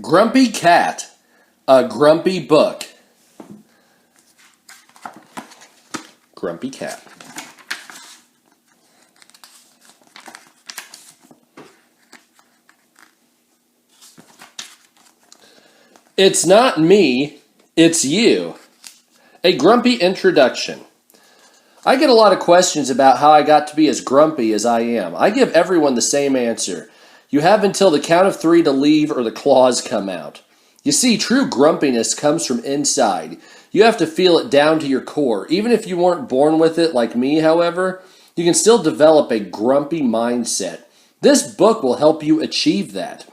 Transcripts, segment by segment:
Grumpy Cat, a grumpy book. Grumpy Cat. It's not me, it's you. A grumpy introduction. I get a lot of questions about how I got to be as grumpy as I am. I give everyone the same answer. You have until the count of 3 to leave or the claws come out. You see, true grumpiness comes from inside. You have to feel it down to your core. Even if you weren't born with it like me, however, you can still develop a grumpy mindset. This book will help you achieve that.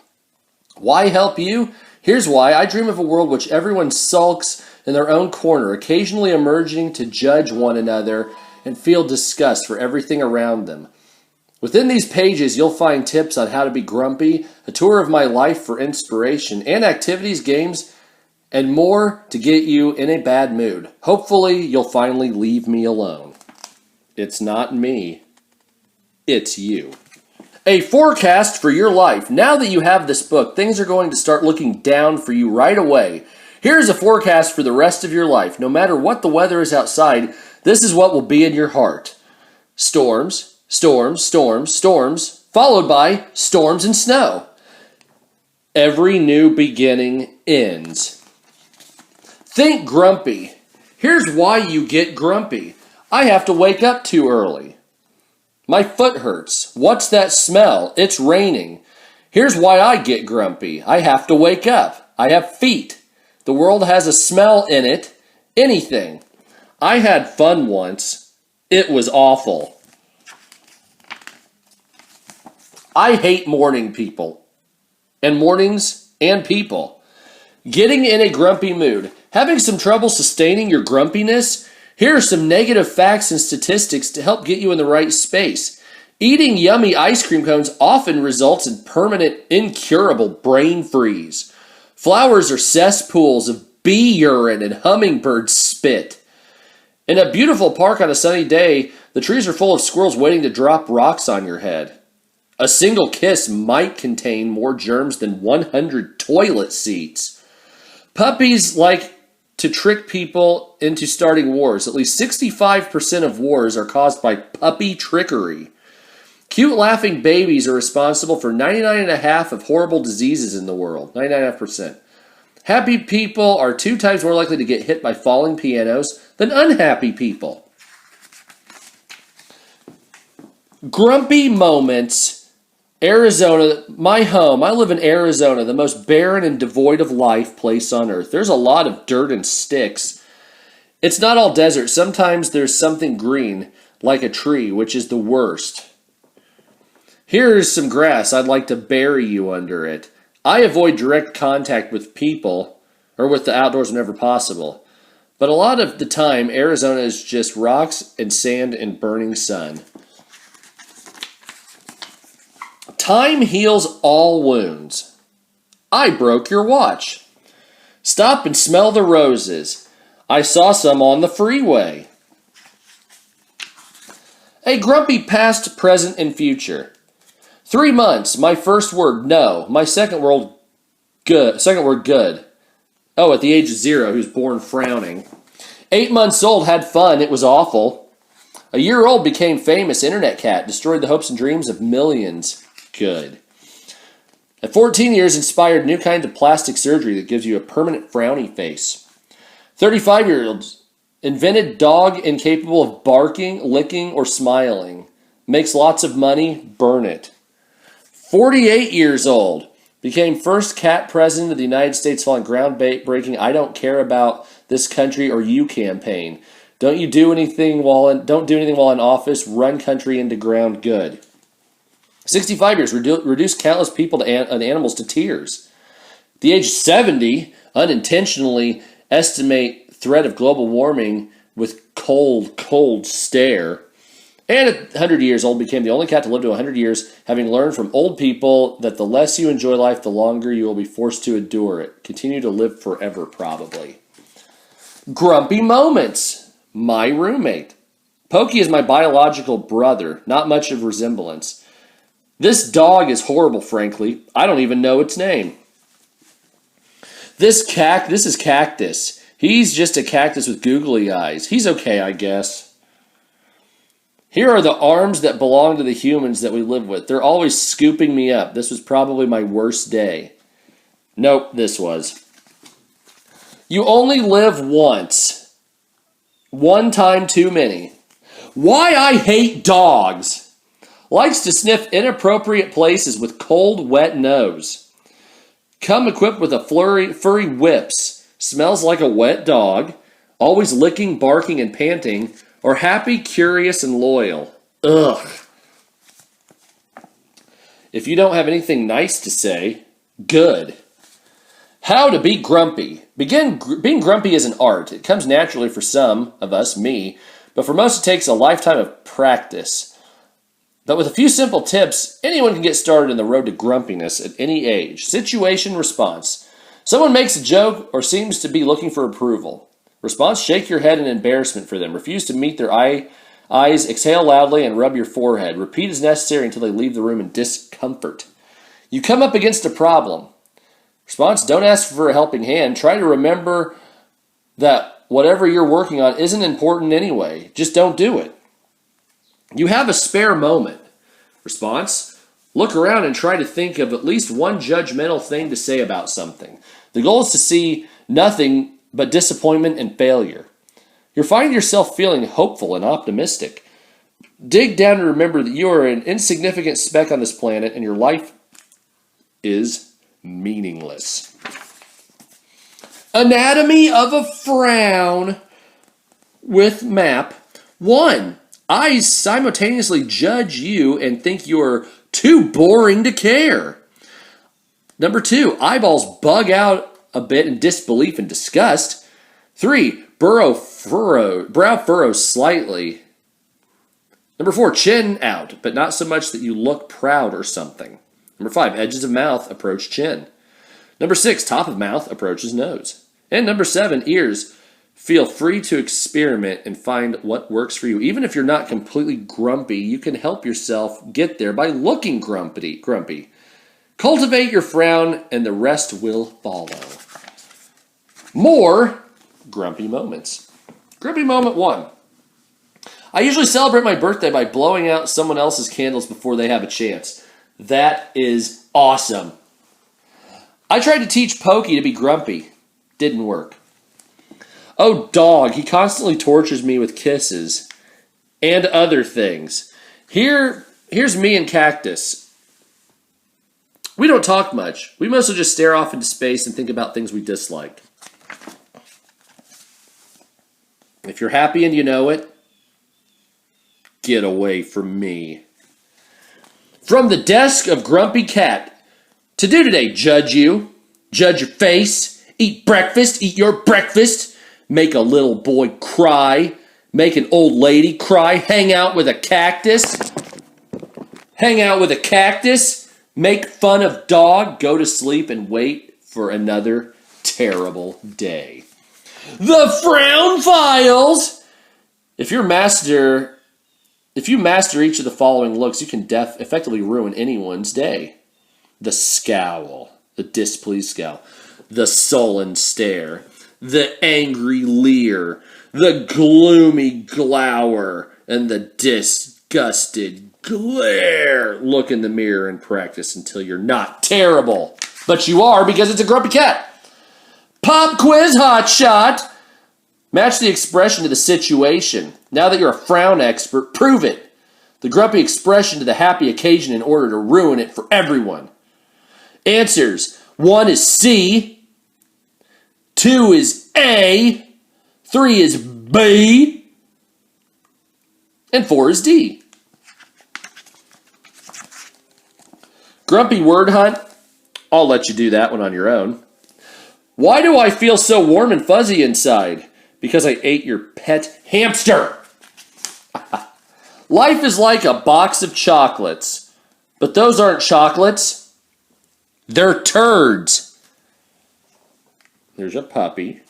Why help you? Here's why. I dream of a world which everyone sulks in their own corner, occasionally emerging to judge one another and feel disgust for everything around them. Within these pages, you'll find tips on how to be grumpy, a tour of my life for inspiration, and activities, games, and more to get you in a bad mood. Hopefully, you'll finally leave me alone. It's not me. It's you. A forecast for your life. Now that you have this book, things are going to start looking down for you right away. Here's a forecast for the rest of your life. No matter what the weather is outside, this is what will be in your heart. Storms. Storms, storms, storms, followed by storms and snow. Every new beginning ends. Think grumpy. Here's why you get grumpy. I have to wake up too early. My foot hurts. What's that smell? It's raining. Here's why I get grumpy. I have to wake up. I have feet. The world has a smell in it. Anything. I had fun once. It was awful. I hate morning people, and mornings and people. Getting in a grumpy mood. Having some trouble sustaining your grumpiness? Here are some negative facts and statistics to help get you in the right space. Eating yummy ice cream cones often results in permanent, incurable brain freeze. Flowers are cesspools of bee urine and hummingbird spit. In a beautiful park on a sunny day, the trees are full of squirrels waiting to drop rocks on your head. A single kiss might contain more germs than 100 toilet seats. Puppies like to trick people into starting wars. At least 65% of wars are caused by puppy trickery. Cute laughing babies are responsible for 99.5% of horrible diseases in the world. 99.5%. Happy people are 2 times more likely to get hit by falling pianos than unhappy people. Grumpy moments. Arizona, my home. I live in Arizona, the most barren and devoid of life place on earth. There's a lot of dirt and sticks. It's not all desert. Sometimes there's something green, like a tree, which is the worst. Here's some grass. I'd like to bury you under it. I avoid direct contact with people, or with the outdoors whenever possible. But a lot of the time, Arizona is just rocks and sand and burning sun. Time heals all wounds. I broke your watch. Stop and smell the roses. I saw some on the freeway. A grumpy past, present, and future. 3 months. My first word, no. My second word, good. Oh, at the age of 0, he was born frowning. 8 months old, had fun. It was awful. A year old, became famous. Internet cat. Destroyed the hopes and dreams of millions. Good. At 14 years, inspired new kind of plastic surgery that gives you a permanent frowny face. 35-year-olds, invented dog incapable of barking, licking, or smiling. Makes lots of money, burn it. 48 years old, became first cat president of the United States following groundbreaking I don't care about this country or you campaign. Don't do anything while in office, run country into ground good. 65 years, reduced countless people and animals to tears. At the age of 70, unintentionally estimate threat of global warming with cold stare. And at 100 years old, became the only cat to live to 100 years, having learned from old people that the less you enjoy life, the longer you will be forced to endure it. Continue to live forever, probably. Grumpy moments. My roommate. Pokey is my biological brother. Not much of resemblance. This dog is horrible, frankly. I don't even know its name. This is Cactus. He's just a cactus with googly eyes. He's okay, I guess. Here are the arms that belong to the humans that we live with. They're always scooping me up. This was probably my worst day. Nope, this was. You only live once. One time too many. Why I hate dogs. Likes to sniff inappropriate places with cold, wet nose. Come equipped with a furry whips. Smells like a wet dog. Always licking, barking, and panting. Or happy, curious, and loyal. Ugh. If you don't have anything nice to say, good. How to be grumpy. Being grumpy is an art. It comes naturally for some of us, me, but for most it takes a lifetime of practice. But with a few simple tips, anyone can get started on the road to grumpiness at any age. Situation, response. Someone makes a joke or seems to be looking for approval. Response, shake your head in embarrassment for them. Refuse to meet their eyes, exhale loudly, and rub your forehead. Repeat as necessary until they leave the room in discomfort. You come up against a problem. Response, don't ask for a helping hand. Try to remember that whatever you're working on isn't important anyway. Just don't do it. You have a spare moment. Response, look around and try to think of at least one judgmental thing to say about something. The goal is to see nothing but disappointment and failure. You'll find yourself feeling hopeful and optimistic. Dig down and remember that you are an insignificant speck on this planet and your life is meaningless. Anatomy of a frown with map. 1. Eyes simultaneously judge you and think you're too boring to care. Number 2. Eyeballs bug out a bit in disbelief and disgust. 3. Brow furrows slightly. Number 4. Chin out, but not so much that you look proud or something. Number 5. Edges of mouth approach chin. Number 6. Top of mouth approaches nose. And number 7. Ears. Feel free to experiment and find what works for you. Even if you're not completely grumpy, you can help yourself get there by looking grumpy. Cultivate your frown and the rest will follow. More grumpy moments. Grumpy moment 1. I usually celebrate my birthday by blowing out someone else's candles before they have a chance. That is awesome. I tried to teach Pokey to be grumpy. Didn't work. Oh, dog, he constantly tortures me with kisses and other things. Here's me and Cactus. We don't talk much. We mostly just stare off into space and think about things we dislike. If you're happy and you know it, get away from me. From the desk of Grumpy Cat. To do today, judge you. Judge your face. Eat breakfast. Eat your breakfast. Make a little boy cry. Make an old lady cry. Hang out with a cactus. Hang out with a cactus. Make fun of dog. Go to sleep and wait for another terrible day. The Frown Files! If you master each of the following looks, you can effectively ruin anyone's day. The scowl. The displeased scowl. The sullen stare. The angry leer, the gloomy glower, and the disgusted glare. Look in the mirror and practice until you're not terrible. But you are because it's a grumpy cat. Pop quiz hot shot. Match the expression to the situation. Now that you're a frown expert, prove it. The grumpy expression to the happy occasion in order to ruin it for everyone. Answers. 1 is C. 2 is A, 3 is B, and 4 is D. Grumpy word hunt. I'll let you do that one on your own. Why do I feel so warm and fuzzy inside? Because I ate your pet hamster. Life is like a box of chocolates, but those aren't chocolates. They're turds. There's a puppy.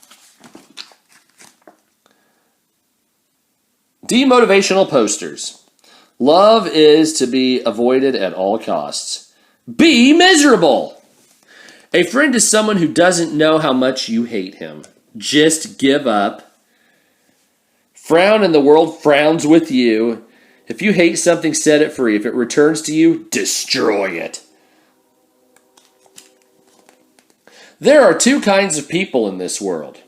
Demotivational posters. Love is to be avoided at all costs. Be miserable. A friend is someone who doesn't know how much you hate him. Just give up. Frown and the world frowns with you. If you hate something, set it free. If it returns to you, destroy it. There are two kinds of people in this world.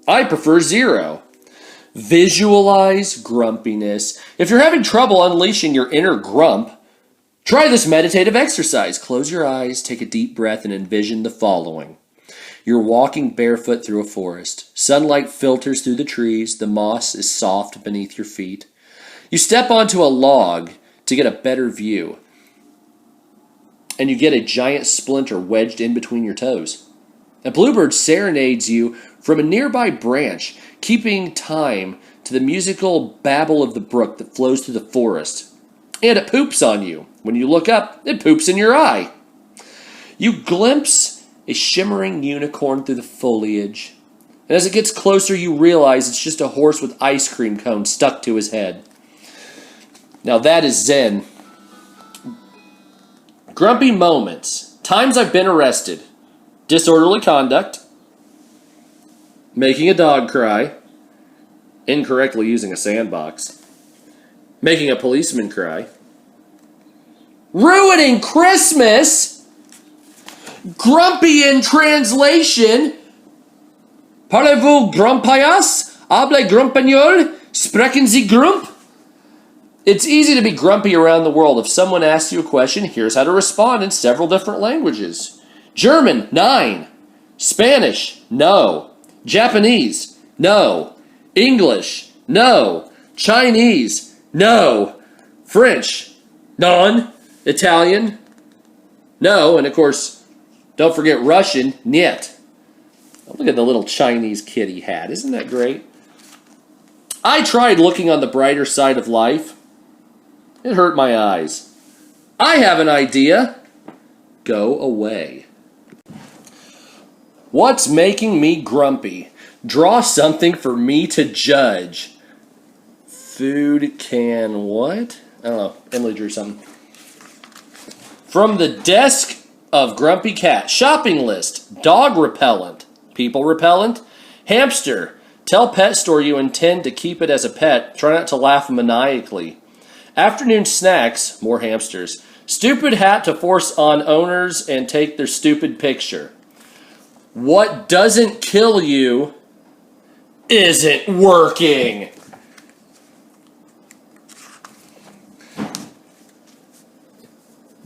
I prefer zero. Visualize grumpiness. If you're having trouble unleashing your inner grump, try this meditative exercise. Close your eyes, take a deep breath, and envision the following. You're walking barefoot through a forest. Sunlight filters through the trees. The moss is soft beneath your feet. You step onto a log to get a better view, and you get a giant splinter wedged in between your toes. A bluebird serenades you from a nearby branch, keeping time to the musical babble of the brook that flows through the forest. And it poops on you. When you look up, it poops in your eye. You glimpse a shimmering unicorn through the foliage. And as it gets closer, you realize it's just a horse with ice cream cones stuck to his head. Now that is Zen. Grumpy moments. Times I've been arrested. Disorderly conduct. Making a dog cry. Incorrectly using a sandbox. Making a policeman cry. Ruining Christmas. Grumpy in translation. Parlez-vous grand payas? Hable grumpagnol? Sprechen Sie grump? It's easy to be grumpy around the world. If someone asks you a question, here's how to respond in several different languages. German, 9. Spanish, no. Japanese, no. English, no. Chinese, no. French, non. Italian, no. And of course, don't forget Russian, niet. Oh, look at the little Chinese kid he had. Isn't that great? I tried looking on the brighter side of life. It hurt my eyes. I have an idea. Go away. What's making me grumpy? Draw something for me to judge. Food can what? I don't know. Emily drew something. From the desk of Grumpy Cat. Shopping list. Dog repellent. People repellent. Hamster. Tell pet store you intend to keep it as a pet. Try not to laugh maniacally. Afternoon snacks, more hamsters. Stupid hat to force on owners and take their stupid picture. What doesn't kill you isn't working.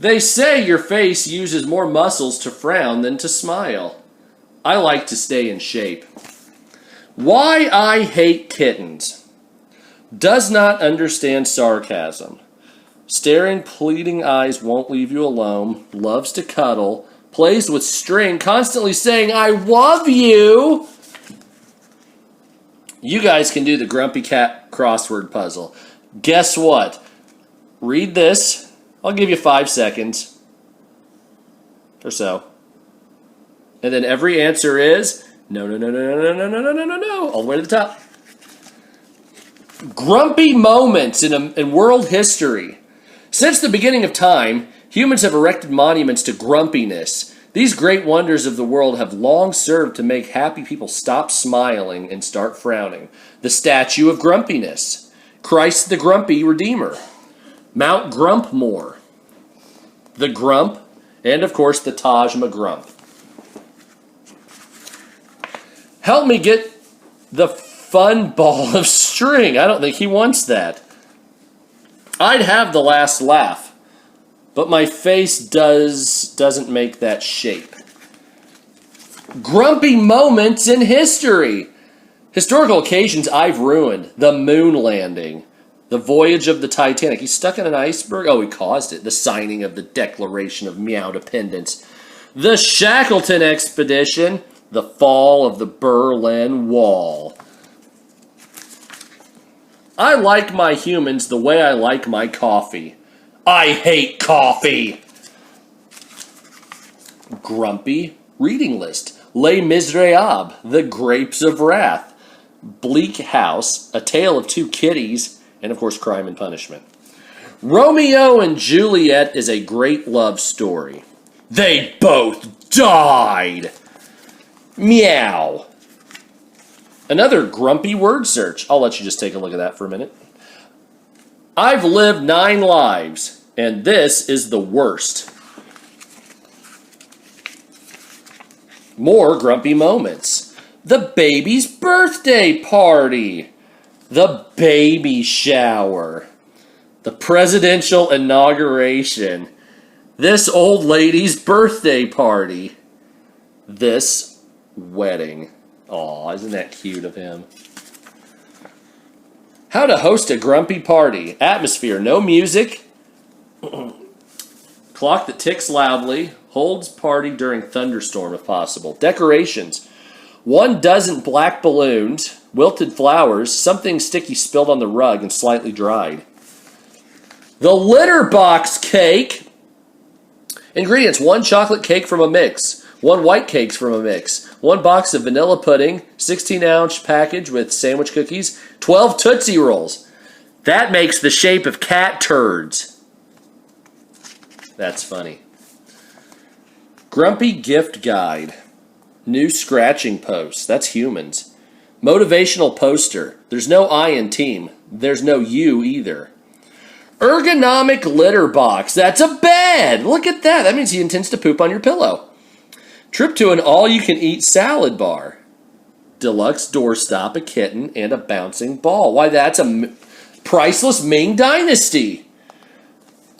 They say your face uses more muscles to frown than to smile. I like to stay in shape. Why I hate kittens. Does not understand sarcasm. Staring, pleading eyes won't leave you alone. Loves to cuddle. Plays with string, constantly saying, I love you. You guys can do the Grumpy Cat crossword puzzle. Guess what? Read this. I'll give you 5 seconds or so. And then every answer is no, no, no, no, no, no, no, no, no, no, no, all the way to the top. Grumpy moments in world history. Since the beginning of time, humans have erected monuments to grumpiness. These great wonders of the world have long served to make happy people stop smiling and start frowning. The statue of grumpiness. Christ the Grumpy Redeemer. Mount Grumpmore. The Grump. And, of course, the Taj Grump. Help me get the fun ball of string. I don't think he wants that. I'd have the last laugh, but my face doesn't make that shape. Grumpy moments in history. Historical occasions I've ruined. The moon landing. The voyage of the Titanic. He's stuck in an iceberg. Oh, he caused it. The signing of the Declaration of Meow Dependence. The Shackleton expedition. The fall of the Berlin Wall. I like my humans the way I like my coffee. I hate coffee. Grumpy reading list. Les Miserables, The Grapes of Wrath. Bleak House, A Tale of Two Kitties, and of course Crime and Punishment. Romeo and Juliet is a great love story. They both died. Meow. Another grumpy word search. I'll let you just take a look at that for a minute. I've lived 9 lives, and this is the worst. More grumpy moments. The baby's birthday party. The baby shower. The presidential inauguration. This old lady's birthday party. This wedding. Aw, isn't that cute of him? How to host a grumpy party. Atmosphere, no music. Clock that ticks loudly. Holds party during thunderstorm if possible. Decorations. 1 dozen black balloons. Wilted flowers. Something sticky spilled on the rug and slightly dried. The litter box cake. Ingredients. 1 chocolate cake from a mix. 1 white cakes from a mix. 1 box of vanilla pudding. 16-ounce package with sandwich cookies. 12 Tootsie Rolls. That makes the shape of cat turds. That's funny. Grumpy gift guide. New scratching post. That's humans. Motivational poster. There's no I in team. There's no you either. Ergonomic litter box. That's a bed. Look at that. That means he intends to poop on your pillow. Trip to an all-you-can-eat salad bar. Deluxe doorstop, a kitten, and a bouncing ball. Why, that's a priceless Ming Dynasty.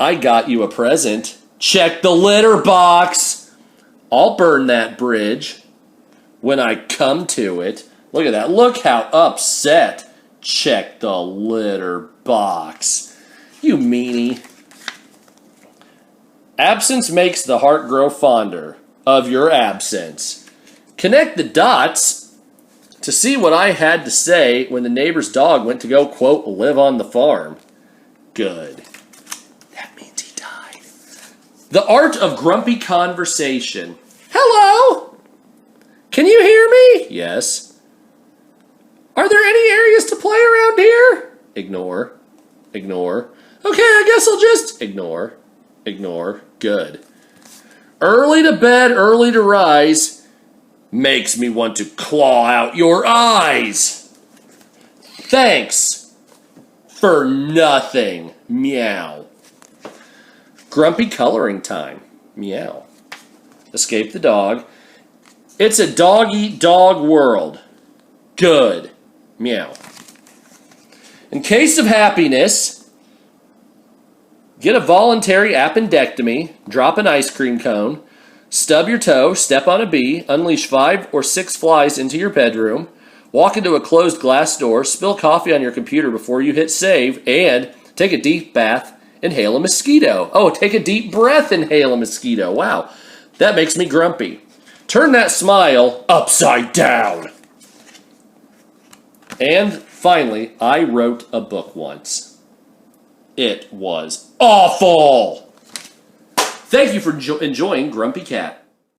I got you a present. Check the litter box. I'll burn that bridge when I come to it. Look at that. Look how upset. Check the litter box. You meanie. Absence makes the heart grow fonder of your absence. Connect the dots to see what I had to say when the neighbor's dog went to go, quote, live on the farm. Good. That means he died. The art of grumpy conversation. Hello? Can you hear me? Yes. Are there any areas to play around here? Ignore. Ignore. Okay, I guess I'll just ignore. Ignore. Good. Early to bed, early to rise makes me want to claw out your eyes. Thanks for nothing. Meow. Grumpy coloring time. Meow. Escape the dog. It's a dog-eat-dog world. Good. Meow. In case of happiness, get a voluntary appendectomy, drop an ice cream cone, stub your toe, step on a bee, unleash 5 or 6 flies into your bedroom, walk into a closed glass door, spill coffee on your computer before you hit save, and take a deep bath, inhale a mosquito. Oh, take a deep breath, inhale a mosquito. Wow, that makes me grumpy. Turn that smile upside down. And finally, I wrote a book once. It was awful. Thank you for enjoying Grumpy Cat.